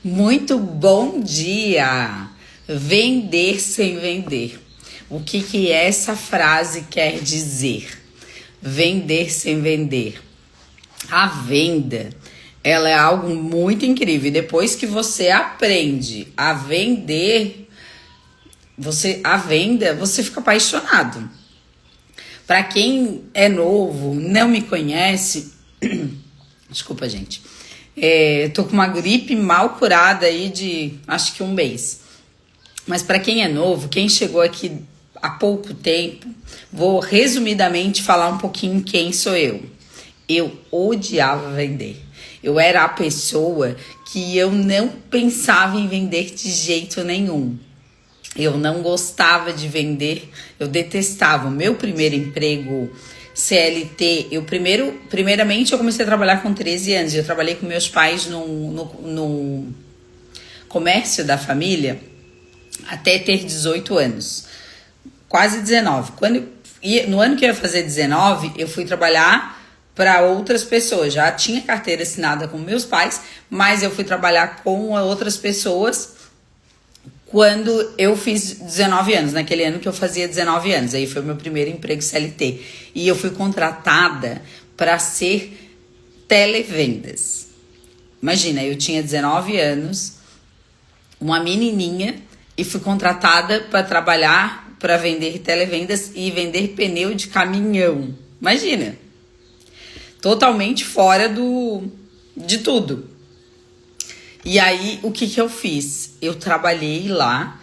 Muito bom dia! Vender sem vender. O que essa frase quer dizer? Vender sem vender. A venda, ela é algo muito incrível. Depois que você aprende a vender, você fica apaixonado. Para quem é novo, não me conhece, desculpa, gente. Tô com uma gripe mal curada aí de acho que um mês. Mas para quem é novo, quem chegou aqui há pouco tempo, vou resumidamente falar um pouquinho quem sou eu. Eu odiava vender. Eu era a pessoa que eu não pensava em vender de jeito nenhum. Eu não gostava de vender, eu detestava. O meu primeiro emprego CLT, primeiramente eu comecei a trabalhar com 13 anos. Eu trabalhei com meus pais no comércio da família até ter 18 anos, quase 19. No ano que eu ia fazer 19, eu fui trabalhar para outras pessoas. Já tinha carteira assinada com meus pais, mas eu fui trabalhar com outras pessoas quando eu fiz 19 anos, naquele ano que eu fazia 19 anos. Aí foi o meu primeiro emprego CLT. E eu fui contratada para ser televendas. Imagina, eu tinha 19 anos, uma menininha, e fui contratada para trabalhar, para vender televendas e vender pneu de caminhão. Imagina, totalmente fora de tudo. E aí, o que eu fiz? Eu trabalhei lá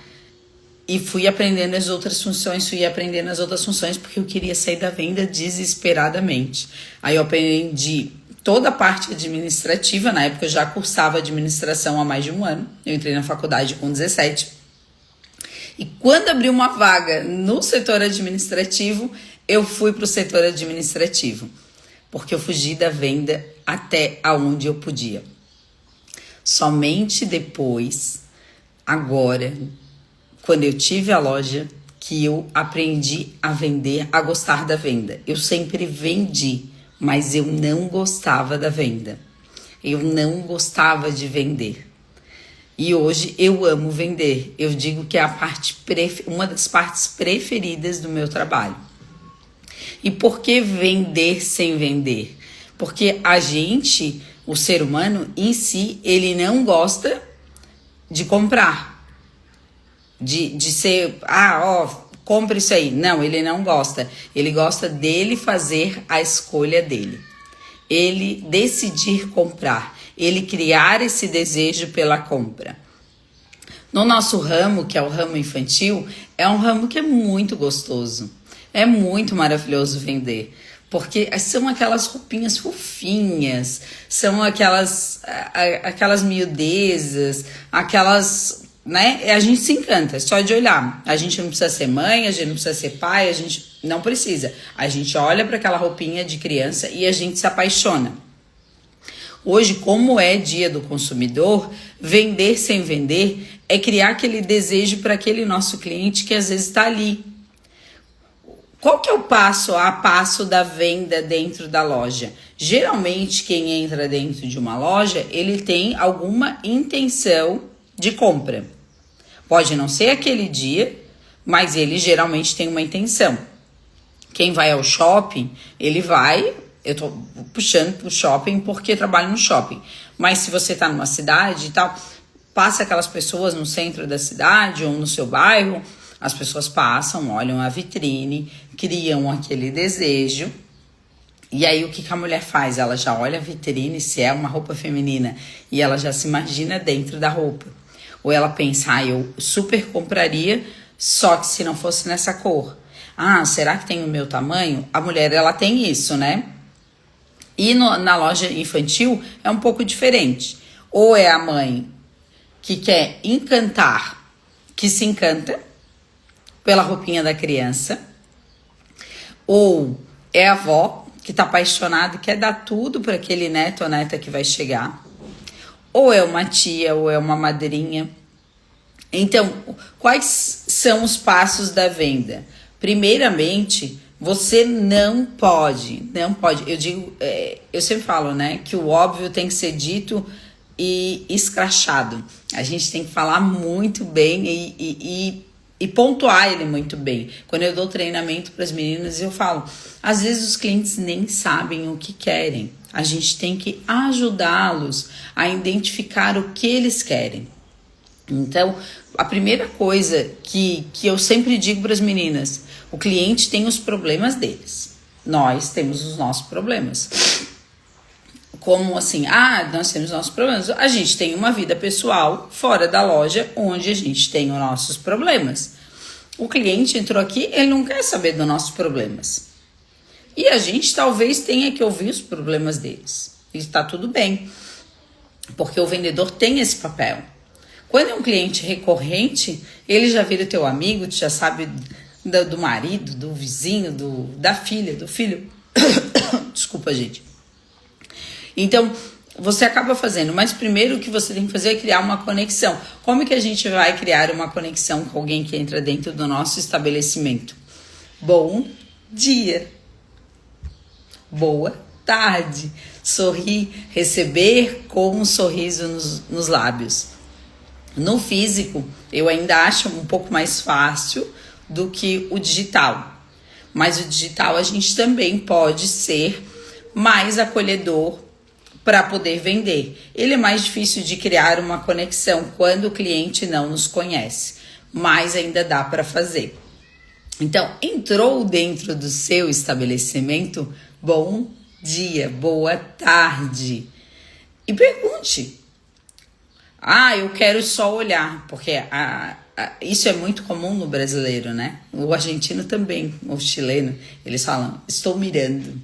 e fui aprendendo as outras funções, porque eu queria sair da venda desesperadamente. Aí eu aprendi toda a parte administrativa. Na época eu já cursava administração há mais de um ano. Eu entrei na faculdade com 17. E quando abriu uma vaga no setor administrativo, eu fui para o setor administrativo, porque eu fugi da venda até aonde eu podia. Somente depois, agora, quando eu tive a loja, que eu aprendi a vender, a gostar da venda. Eu sempre vendi, mas eu não gostava da venda. Eu não gostava de vender. E hoje eu amo vender. Eu digo que é uma das partes preferidas do meu trabalho. E por que vender sem vender? Porque o ser humano em si, ele não gosta de comprar. De ser, compra isso aí. Não, ele não gosta. Ele gosta dele fazer a escolha dele. Ele decidir comprar. Ele criar esse desejo pela compra. No nosso ramo, que é o ramo infantil, é um ramo que é muito gostoso. É muito maravilhoso vender. Porque são aquelas roupinhas fofinhas, são aquelas miudezas, né? A gente se encanta só de olhar. A gente não precisa ser mãe, a gente não precisa ser pai, a gente não precisa. A gente olha para aquela roupinha de criança e a gente se apaixona. Hoje, como é dia do consumidor, vender sem vender é criar aquele desejo para aquele nosso cliente que às vezes está ali. Qual que é o passo a passo da venda dentro da loja? Geralmente, quem entra dentro de uma loja, ele tem alguma intenção de compra. Pode não ser aquele dia, mas ele geralmente tem uma intenção. Quem vai ao shopping, eu tô puxando pro shopping porque trabalho no shopping. Mas se você tá numa cidade e tal, passa aquelas pessoas no centro da cidade ou no seu bairro. As pessoas passam, olham a vitrine, criam aquele desejo. E aí o que a mulher faz? Ela já olha a vitrine, se é uma roupa feminina, e ela já se imagina dentro da roupa. Ou ela pensa, eu super compraria, só que se não fosse nessa cor. Será que tem o meu tamanho? A mulher, ela tem isso, né? E na loja infantil é um pouco diferente. Ou é a mãe que quer encantar, que se encanta pela roupinha da criança, ou é a avó que tá apaixonada e quer dar tudo para aquele neto ou neta que vai chegar, ou é uma tia, ou é uma madrinha. Então, quais são os passos da venda? Primeiramente, você não pode, eu sempre falo, né, que o óbvio tem que ser dito e escrachado. A gente tem que falar muito bem e pontuar ele muito bem. Quando eu dou treinamento para as meninas, eu falo, às vezes os clientes nem sabem o que querem. A gente tem que ajudá-los a identificar o que eles querem. Então, a primeira coisa que eu sempre digo para as meninas, o cliente tem os problemas deles. Nós temos os nossos problemas. Como assim? Nós temos nossos problemas. A gente tem uma vida pessoal fora da loja, onde a gente tem os nossos problemas. O cliente entrou aqui, ele não quer saber dos nossos problemas. E a gente talvez tenha que ouvir os problemas deles. E está tudo bem. Porque o vendedor tem esse papel. Quando é um cliente recorrente, ele já vira teu amigo, tu já sabe do marido, do vizinho, da filha, do filho. Desculpa, gente. Então, você acaba fazendo, mas primeiro o que você tem que fazer é criar uma conexão. Como que a gente vai criar uma conexão com alguém que entra dentro do nosso estabelecimento? Bom dia. Boa tarde. Sorrir, receber com um sorriso nos lábios. No físico, eu ainda acho um pouco mais fácil do que o digital. Mas o digital a gente também pode ser mais acolhedor para poder vender. Ele é mais difícil de criar uma conexão quando o cliente não nos conhece, mas ainda dá para fazer. Então, entrou dentro do seu estabelecimento, bom dia, boa tarde. E pergunte. Eu quero só olhar, porque isso é muito comum no brasileiro, né? O argentino também, o chileno, eles falam, estou mirando.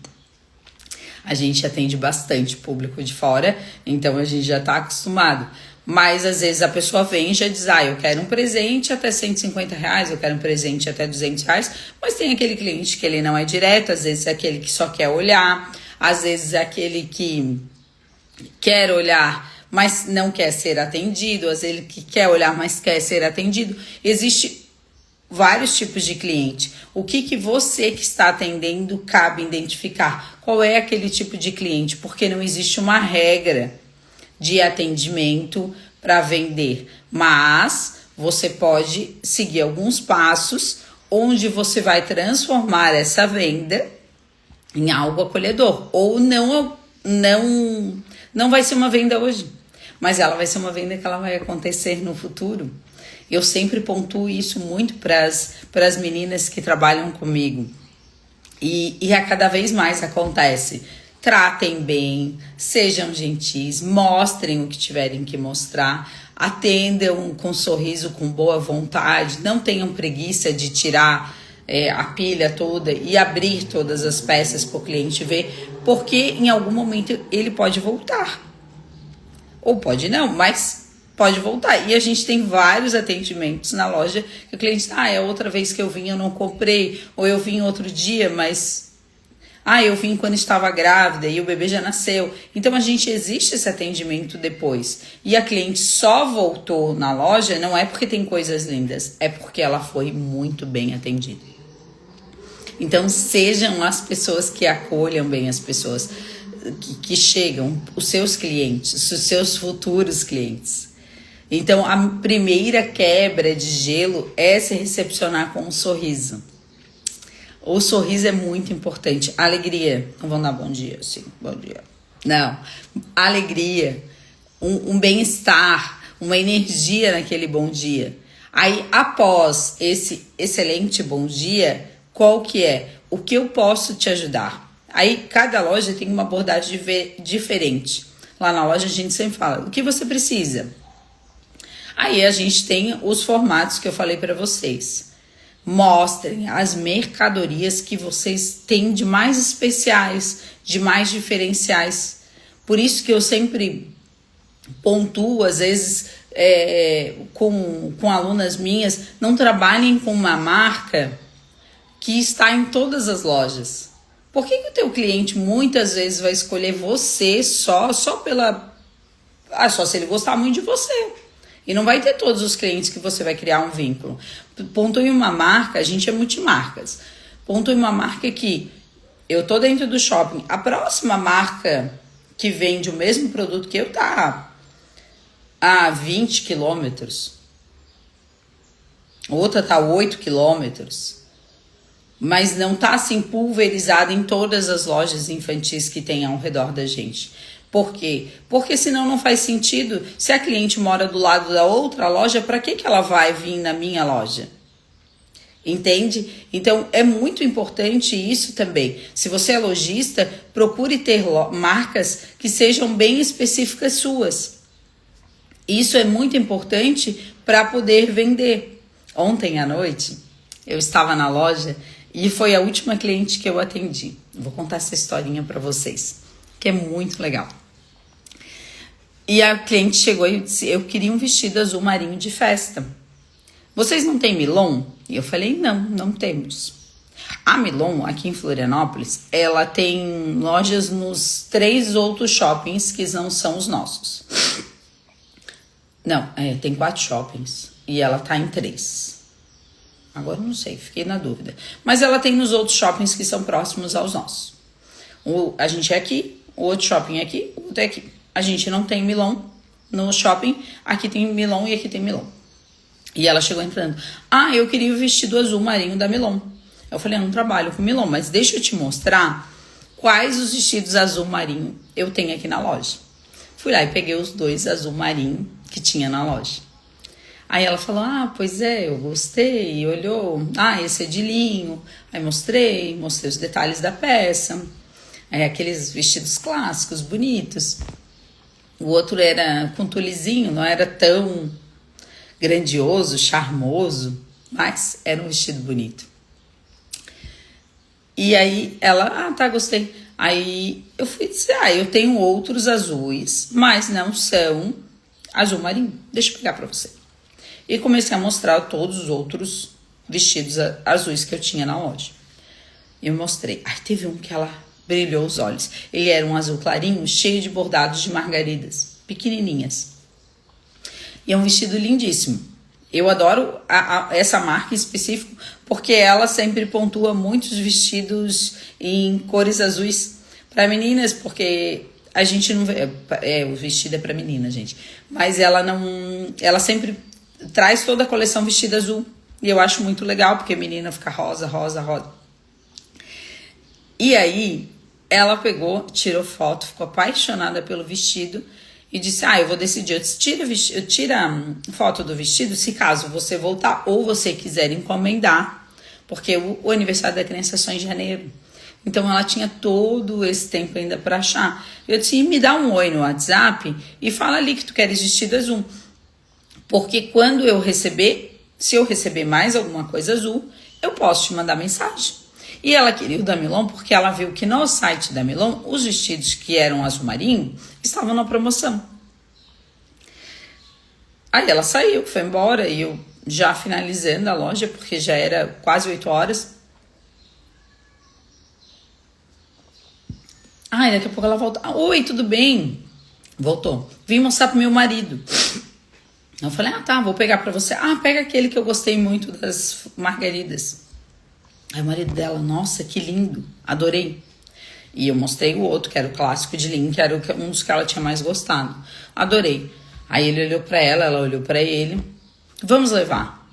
A gente atende bastante público de fora, então a gente já está acostumado. Mas às vezes a pessoa vem e já diz, eu quero um presente até R$150, eu quero um presente até R$200, mas tem aquele cliente que ele não é direto, às vezes é aquele que só quer olhar, às vezes é aquele que quer olhar, mas não quer ser atendido, às vezes ele que quer olhar, mas quer ser atendido. Existe vários tipos de cliente. O que você que está atendendo cabe identificar? Qual é aquele tipo de cliente? Porque não existe uma regra de atendimento para vender, mas você pode seguir alguns passos onde você vai transformar essa venda em algo acolhedor, ou não vai ser uma venda hoje, mas ela vai ser uma venda que ela vai acontecer no futuro. Eu sempre pontuo isso muito para as meninas que trabalham comigo. E a cada vez mais acontece. Tratem bem, sejam gentis, mostrem o que tiverem que mostrar, atendam com sorriso, com boa vontade, não tenham preguiça de tirar a pilha toda e abrir todas as peças para o cliente ver, porque em algum momento ele pode voltar. Ou pode não, mas pode voltar. E a gente tem vários atendimentos na loja que o cliente diz, é outra vez que eu vim, eu não comprei, ou eu vim outro dia, mas eu vim quando estava grávida e o bebê já nasceu. Então existe esse atendimento depois. E a cliente só voltou na loja, não é porque tem coisas lindas, é porque ela foi muito bem atendida. Então sejam as pessoas que acolham bem as pessoas que chegam, os seus clientes, os seus futuros clientes. Então a primeira quebra de gelo é se recepcionar com um sorriso. O sorriso é muito importante. Alegria. Não vão dar bom dia, sim, bom dia. Não. Alegria. Um bem-estar. Uma energia naquele bom dia. Aí, após esse excelente bom dia, qual que é? O que eu posso te ajudar? Aí, cada loja tem uma abordagem diferente. Lá na loja, a gente sempre fala, o que você precisa? Aí, a gente tem os formatos que eu falei para vocês. Mostrem as mercadorias que vocês têm de mais especiais, de mais diferenciais. Por isso que eu sempre pontuo, às vezes, com alunas minhas, não trabalhem com uma marca que está em todas as lojas. Por que o teu cliente muitas vezes vai escolher você só pela... só se ele gostar muito de você. E não vai ter todos os clientes que você vai criar um vínculo. Pontue uma marca, a gente é multimarcas. Pontue uma marca que eu tô dentro do shopping. A próxima marca que vende o mesmo produto que eu tá a 20 quilômetros, outra tá a 8 quilômetros, mas não tá assim pulverizada em todas as lojas infantis que tem ao redor da gente. Por quê? Porque senão não faz sentido. Se a cliente mora do lado da outra loja, para que ela vai vir na minha loja? Entende? Então é muito importante isso também. Se você é lojista, procure ter marcas que sejam bem específicas suas. Isso é muito importante para poder vender. Ontem à noite eu estava na loja e foi a última cliente que eu atendi. Vou contar essa historinha para vocês, que é muito legal. E a cliente chegou e disse: eu queria um vestido azul marinho de festa. Vocês não têm Milon? E eu falei: não temos. A Milon, aqui em Florianópolis, ela tem lojas nos 3 outros shoppings que não são os nossos. Não, tem 4 shoppings e ela tá em 3. Agora não sei, fiquei na dúvida. Mas ela tem nos outros shoppings que são próximos aos nossos. A gente é aqui, o outro shopping é aqui, o outro é aqui. A gente não tem Milon no shopping, aqui tem Milon e aqui tem Milon. E ela chegou entrando: eu queria o vestido azul marinho da Milon. Eu falei: eu não trabalho com Milon, mas deixa eu te mostrar quais os vestidos azul marinho eu tenho aqui na loja. Fui lá e peguei os 2 azul marinho que tinha na loja. Aí ela falou: pois é, eu gostei. E olhou: esse é de linho. Aí mostrei os detalhes da peça. Aqueles vestidos clássicos, bonitos. O outro era com tulizinho, não era tão grandioso, charmoso, mas era um vestido bonito. E aí ela: tá, gostei. Aí eu fui dizer: eu tenho outros azuis, mas não são azul marinho. Deixa eu pegar pra você. E comecei a mostrar todos os outros vestidos azuis que eu tinha na loja. Eu mostrei. Teve um que ela brilhou os olhos. Ele era um azul clarinho, cheio de bordados de margaridas, pequenininhas. E é um vestido lindíssimo. Eu adoro essa marca em específico, porque ela sempre pontua muitos vestidos em cores azuis para meninas, porque a gente não vê... o vestido é para menina, gente. Mas ela sempre traz toda a coleção vestido azul. E eu acho muito legal, porque a menina fica rosa, rosa, rosa. E aí, ela pegou, tirou foto, ficou apaixonada pelo vestido e disse: eu vou decidir. Eu disse: tira foto do vestido, se caso você voltar ou você quiser encomendar, porque o aniversário da criança é só em janeiro. Então, ela tinha todo esse tempo ainda para achar. Eu disse: me dá um oi no WhatsApp e fala ali que tu queres vestido azul. Porque quando eu receber, se eu receber mais alguma coisa azul, eu posso te mandar mensagem. E ela queria o da Milon porque ela viu que no site da Milon, os vestidos que eram azul marinho estavam na promoção. Aí ela saiu, foi embora, e eu já finalizando a loja, porque já era quase 8 horas. Daqui a pouco ela volta: oi, tudo bem? Voltou. Vim mostrar pro meu marido. Eu falei: tá, vou pegar pra você. Pega aquele que eu gostei muito das margaridas. Aí o marido dela: nossa, que lindo, adorei. E eu mostrei o outro, que era o clássico de linho, que era um dos que ela tinha mais gostado. Adorei. Aí ele olhou pra ela olhou pra ele: vamos levar.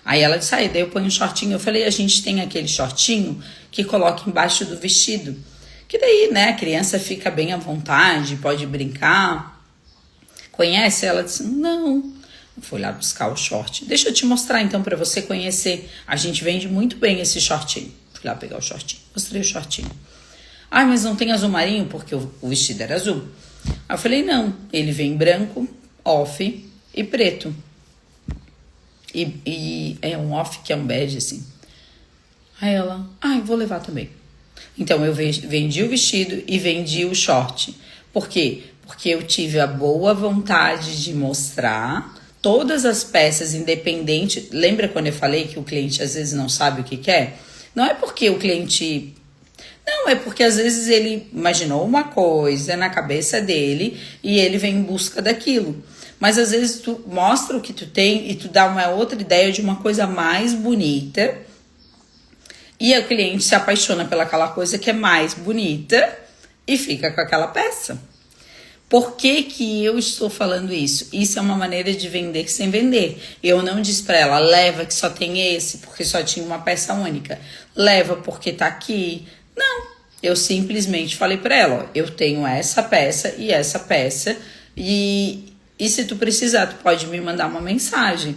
Aí ela disse: daí eu ponho um shortinho. Eu falei: a gente tem aquele shortinho que coloca embaixo do vestido, que daí, né, a criança fica bem à vontade, pode brincar. Conhece? Ela disse: não. Eu fui lá buscar o short. Deixa eu te mostrar então pra você conhecer. A gente vende muito bem esse shortinho. Fui lá pegar o shortinho. Mostrei o shortinho. Mas não tem azul marinho porque o vestido era azul. Aí eu falei: não. Ele vem branco, off e preto. E é um off que é um bege assim. Aí ela: eu vou levar também. Então eu vendi o vestido e vendi o short. Por quê? Porque eu tive a boa vontade de mostrar todas as peças, independente. Lembra quando eu falei que o cliente às vezes não sabe o que quer? Não é porque o cliente... Não, é porque às vezes ele imaginou uma coisa na cabeça dele e ele vem em busca daquilo. Mas às vezes tu mostra o que tu tem e tu dá uma outra ideia de uma coisa mais bonita e o cliente se apaixona pelaquela coisa que é mais bonita e fica com aquela peça. Por que que eu estou falando isso? Isso é uma maneira de vender sem vender. Eu não disse para ela, leva que só tem esse, porque só tinha uma peça única. Leva porque tá aqui. Não, eu simplesmente falei para ela, ó, eu tenho essa peça e se tu precisar, tu pode me mandar uma mensagem.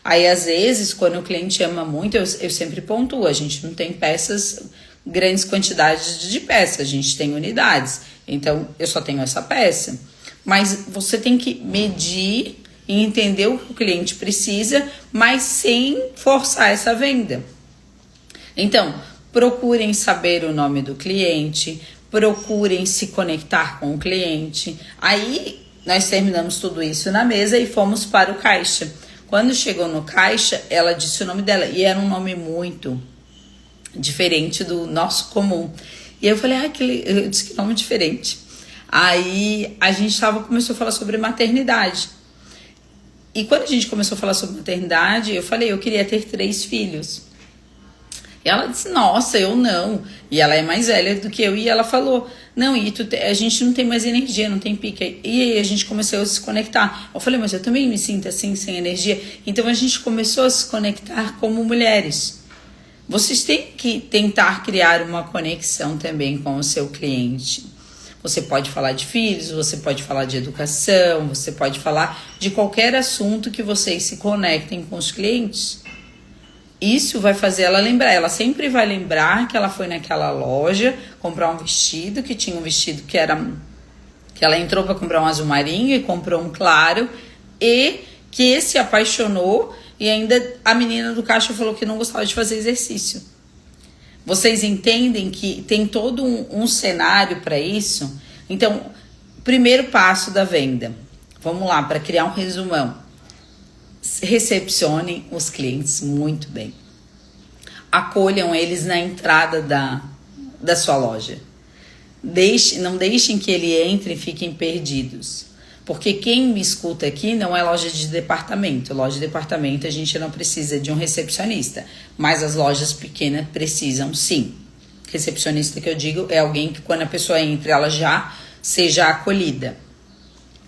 Aí, às vezes, quando o cliente ama muito, eu sempre pontuo, a gente não tem peças, grandes quantidades de peças, a gente tem unidades. Então, eu só tenho essa peça. Mas você tem que medir e entender o que o cliente precisa, mas sem forçar essa venda. Então, procurem saber o nome do cliente, procurem se conectar com o cliente. Aí, nós terminamos tudo isso na mesa e fomos para o caixa. Quando chegou no caixa, ela disse o nome dela e era um nome muito diferente do nosso comum. E eu falei, eu disse que nome diferente. Aí a gente começou a falar sobre maternidade. E quando a gente começou a falar sobre maternidade, eu falei, eu queria ter 3 filhos. E ela disse, nossa, eu não. E ela é mais velha do que eu. E ela falou, não, a gente não tem mais energia, não tem pique. E aí a gente começou a se conectar. Eu falei, mas eu também me sinto assim, sem energia. Então a gente começou a se conectar como mulheres. Vocês têm que tentar criar uma conexão também com o seu cliente. Você pode falar de filhos, você pode falar de educação, você pode falar de qualquer assunto que vocês se conectem com os clientes. Isso vai fazer ela lembrar, ela sempre vai lembrar que ela foi naquela loja comprar um vestido, que tinha um vestido que ela entrou para comprar um azul marinho e comprou um claro, e que se apaixonou. E ainda a menina do caixa falou que não gostava de fazer exercício. Vocês entendem que tem todo um cenário para isso? Então, primeiro passo da venda. Vamos lá, para criar um resumão. Recepcionem os clientes muito bem. Acolham eles na entrada da sua loja. Não deixem que ele entre e fiquem perdidos. Porque quem me escuta aqui não é loja de departamento. Loja de departamento a gente não precisa de um recepcionista. Mas as lojas pequenas precisam sim. Recepcionista que eu digo é alguém que quando a pessoa entra ela já seja acolhida.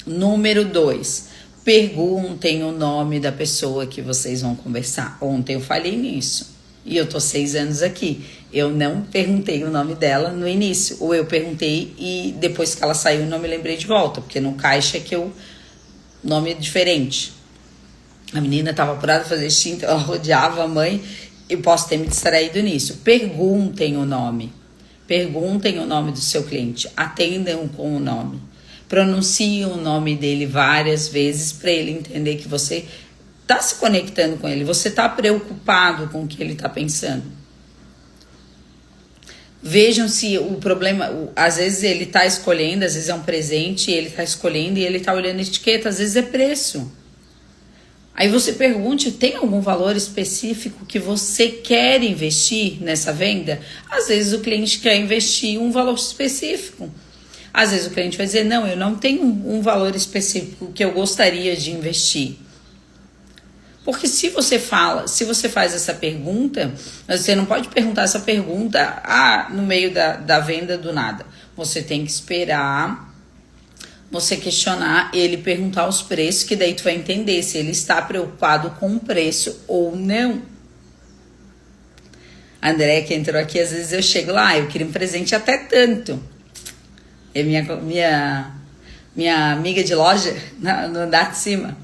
Número 2. Perguntem o nome da pessoa que vocês vão conversar. Ontem eu falei nisso. E eu tô 6 anos aqui. Eu não perguntei o nome dela no início. Ou eu perguntei e depois que ela saiu não me lembrei de volta. Porque no caixa nome é diferente. A menina tava apurada pra fazer extinto, ela rodeava a mãe. Eu posso ter me distraído nisso. Perguntem o nome. Perguntem o nome do seu cliente. Atendam com o nome. Pronunciem o nome dele várias vezes para ele entender que você está se conectando com ele. Você está preocupado com o que ele está pensando. Vejam se o problema, às vezes ele está escolhendo, às vezes é um presente, ele está escolhendo e ele está olhando a etiqueta, às vezes é preço. Aí você pergunte, tem algum valor específico que você quer investir nessa venda? Às vezes o cliente quer investir um valor específico. Às vezes o cliente vai dizer, não, eu não tenho um valor específico que eu gostaria de investir. Porque se você faz essa pergunta, você não pode perguntar essa pergunta no meio da venda do nada. Você tem que esperar, você questionar, ele perguntar os preços, que daí tu vai entender se ele está preocupado com o preço ou não. A André que entrou aqui, às vezes eu chego lá, eu queria um presente até tanto. É minha amiga de loja no andar de cima.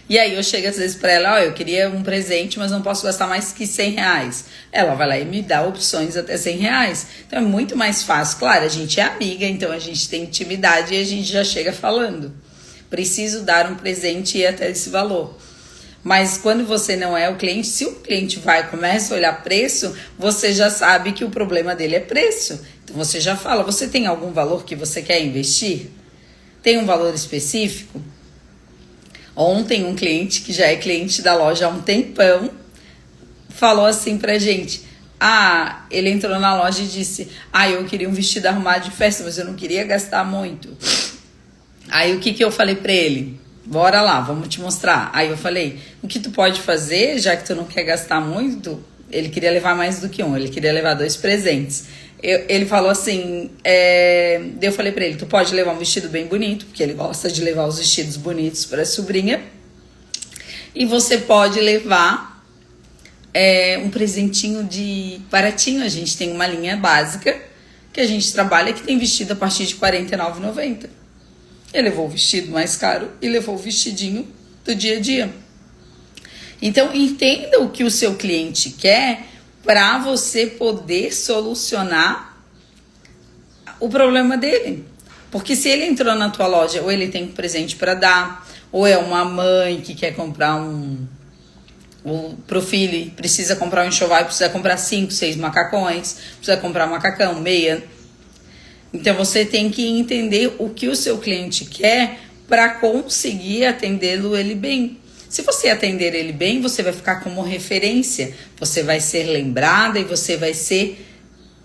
E aí eu chego às vezes pra ela, eu queria um presente, mas não posso gastar mais que R$100. Ela vai lá e me dá opções até R$100. Então é muito mais fácil. Claro, a gente é amiga, então a gente tem intimidade e a gente já chega falando. Preciso dar um presente e ir até esse valor. Mas quando você não é o cliente, se o cliente começa a olhar preço, você já sabe que o problema dele é preço. Então você já fala, você tem algum valor que você quer investir? Tem um valor específico? Ontem um cliente que já é cliente da loja há um tempão falou assim pra gente, ele entrou na loja e disse, eu queria um vestido arrumado de festa, mas eu não queria gastar muito. Aí o que eu falei pra ele? Bora lá, vamos te mostrar. Aí eu falei, o que tu pode fazer, já que tu não quer gastar muito, ele queria levar mais do que um, ele queria levar 2 presentes. Ele falou assim, eu falei pra ele, tu pode levar um vestido bem bonito, porque ele gosta de levar os vestidos bonitos pra sobrinha, e você pode levar um presentinho de baratinho. A gente tem uma linha básica que a gente trabalha que tem vestido a partir de R$ 49,90. Ele levou o vestido mais caro e levou o vestidinho do dia a dia. Então, entenda o que o seu cliente quer para você poder solucionar o problema dele. Porque se ele entrou na tua loja, ou ele tem um presente para dar, ou é uma mãe que quer comprar pro filho, precisa comprar um enxoval, precisa comprar 5, 6 macacões, precisa comprar um macacão, meia. Então você tem que entender o que o seu cliente quer para conseguir atendê-lo ele bem. Se você atender ele bem, você vai ficar como referência, você vai ser lembrada e você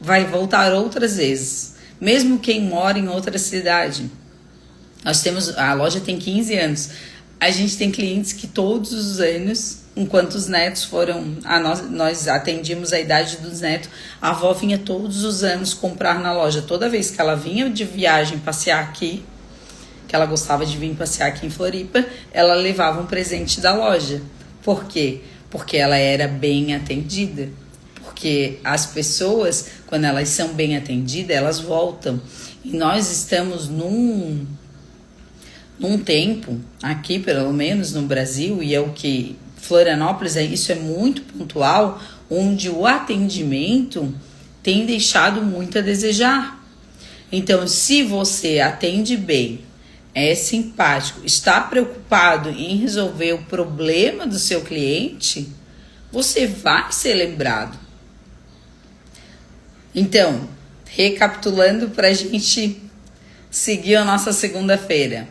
vai voltar outras vezes. Mesmo quem mora em outra cidade. A loja tem 15 anos. A gente tem clientes que todos os anos, enquanto os netos foram, nós atendíamos a idade dos netos, a avó vinha todos os anos comprar na loja. Toda vez que ela vinha de viagem passear aqui, que ela gostava de vir passear aqui em Floripa, ela levava um presente da loja. Por quê? Porque ela era bem atendida. Porque as pessoas, quando elas são bem atendidas, elas voltam. E nós estamos num tempo, aqui pelo menos no Brasil, e é o que Florianópolis, isso é muito pontual, onde o atendimento tem deixado muito a desejar. Então, se você atende bem, é simpático, está preocupado em resolver o problema do seu cliente, você vai ser lembrado. Então, recapitulando para a gente seguir a nossa segunda-feira.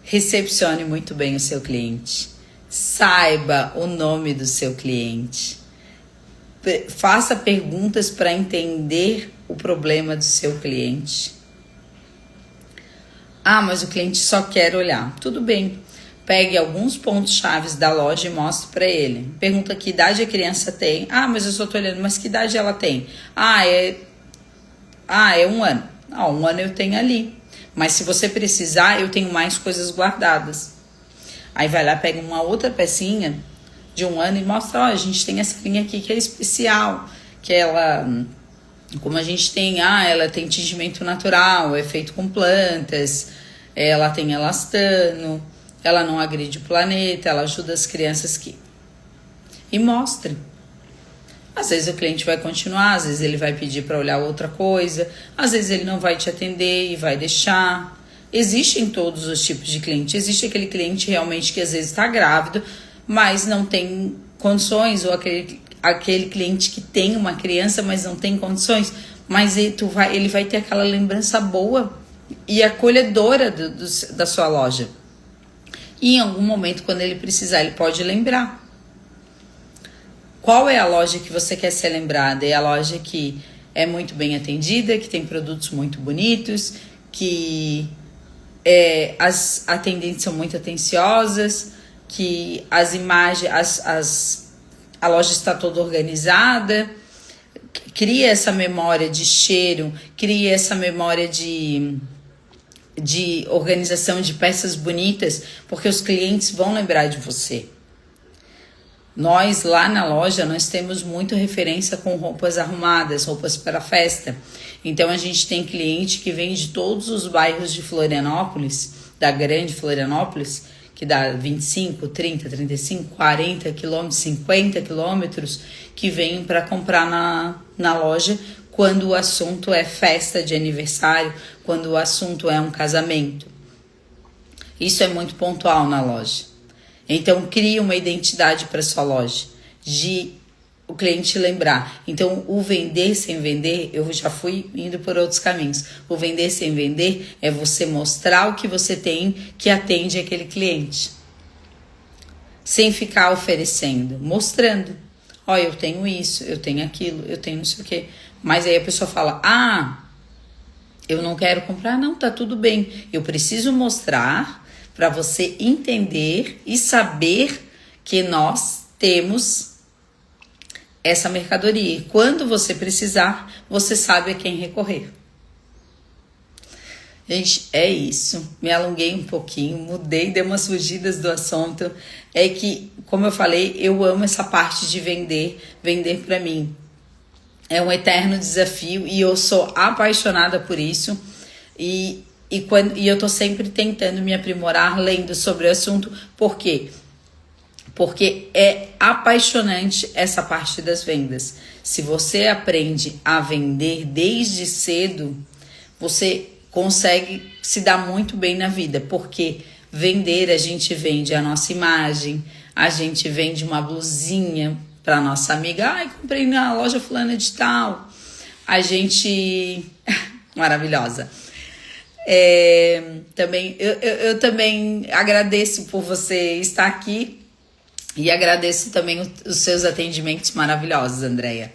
Recepcione muito bem o seu cliente. Saiba o nome do seu cliente. Faça perguntas para entender o problema do seu cliente. Ah, mas o cliente só quer olhar. Tudo bem. Pegue alguns pontos chaves da loja e mostre para ele. Pergunta que idade a criança tem. Ah, mas eu só tô olhando. Mas que idade ela tem? É 1 ano. 1 ano eu tenho ali. Mas se você precisar, eu tenho mais coisas guardadas. Aí vai lá, pega uma outra pecinha de 1 ano e mostra, a gente tem essa linha aqui que é especial. Que ela, como a gente tem, ela tem tingimento natural, é feito com plantas, ela tem elastano, ela não agride o planeta, ela ajuda as crianças que... E mostre. Às vezes o cliente vai continuar, às vezes ele vai pedir para olhar outra coisa, às vezes ele não vai te atender e vai deixar. Existem todos os tipos de cliente. Existe aquele cliente realmente que às vezes está grávido, mas não tem condições, ou aquele cliente que tem uma criança, mas não tem condições, mas ele vai ter aquela lembrança boa e acolhedora da sua loja. E em algum momento, quando ele precisar, ele pode lembrar. Qual é a loja que você quer ser lembrada? É a loja que é muito bem atendida, que tem produtos muito bonitos, que as atendentes são muito atenciosas, que as imagens, a loja está toda organizada, cria essa memória de cheiro, cria essa memória de organização de peças bonitas, porque os clientes vão lembrar de você. Nós lá na loja, nós temos muito referência com roupas arrumadas, roupas para festa. Então a gente tem cliente que vem de todos os bairros de Florianópolis, da grande Florianópolis, que dá 25, 30, 35, 40 quilômetros, 50 quilômetros, que vêm para comprar na loja quando o assunto é festa de aniversário, quando o assunto é um casamento. Isso é muito pontual na loja. Então, crie uma identidade para sua loja, de o cliente lembrar. Então, o vender sem vender, eu já fui indo por outros caminhos. O vender sem vender é você mostrar o que você tem que atende aquele cliente. Sem ficar oferecendo, mostrando. Eu tenho isso, eu tenho aquilo, eu tenho não sei o quê. Mas aí a pessoa fala, eu não quero comprar. Não, tá tudo bem. Eu preciso mostrar para você entender e saber que nós temos essa mercadoria. E quando você precisar, você sabe a quem recorrer. Gente, é isso. Me alonguei um pouquinho, mudei, dei umas fugidas do assunto. É que, como eu falei, eu amo essa parte de vender. Vender para mim é um eterno desafio e eu sou apaixonada por isso. E eu tô sempre tentando me aprimorar, lendo sobre o assunto. Por quê? Porque é apaixonante essa parte das vendas. Se você aprende a vender desde cedo, você consegue se dar muito bem na vida, porque vender, a gente vende a nossa imagem, a gente vende uma blusinha para nossa amiga, ai, comprei na loja fulana de tal, a gente, maravilhosa. Eu também agradeço por você estar aqui e agradeço também os seus atendimentos maravilhosos, Andréia.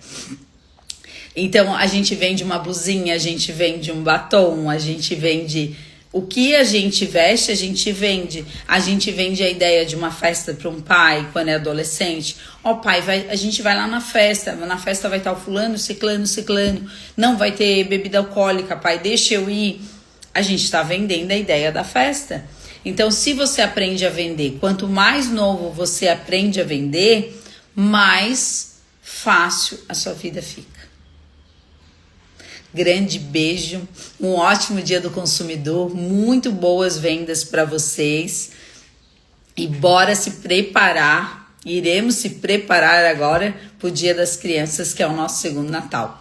Então, a gente vende uma blusinha, a gente vende um batom, a gente vende... O que a gente veste, a gente vende. A gente vende a ideia de uma festa para um pai, quando é adolescente. Ó, pai, a gente vai lá na festa vai estar o fulano, ciclano. Não vai ter bebida alcoólica, pai, deixa eu ir. A gente está vendendo a ideia da festa. Então, se você aprende a vender, quanto mais novo você aprende a vender, mais fácil a sua vida fica. Grande beijo, um ótimo dia do consumidor, muito boas vendas para vocês e bora se preparar, iremos se preparar agora para o Dia das Crianças, que é o nosso segundo Natal.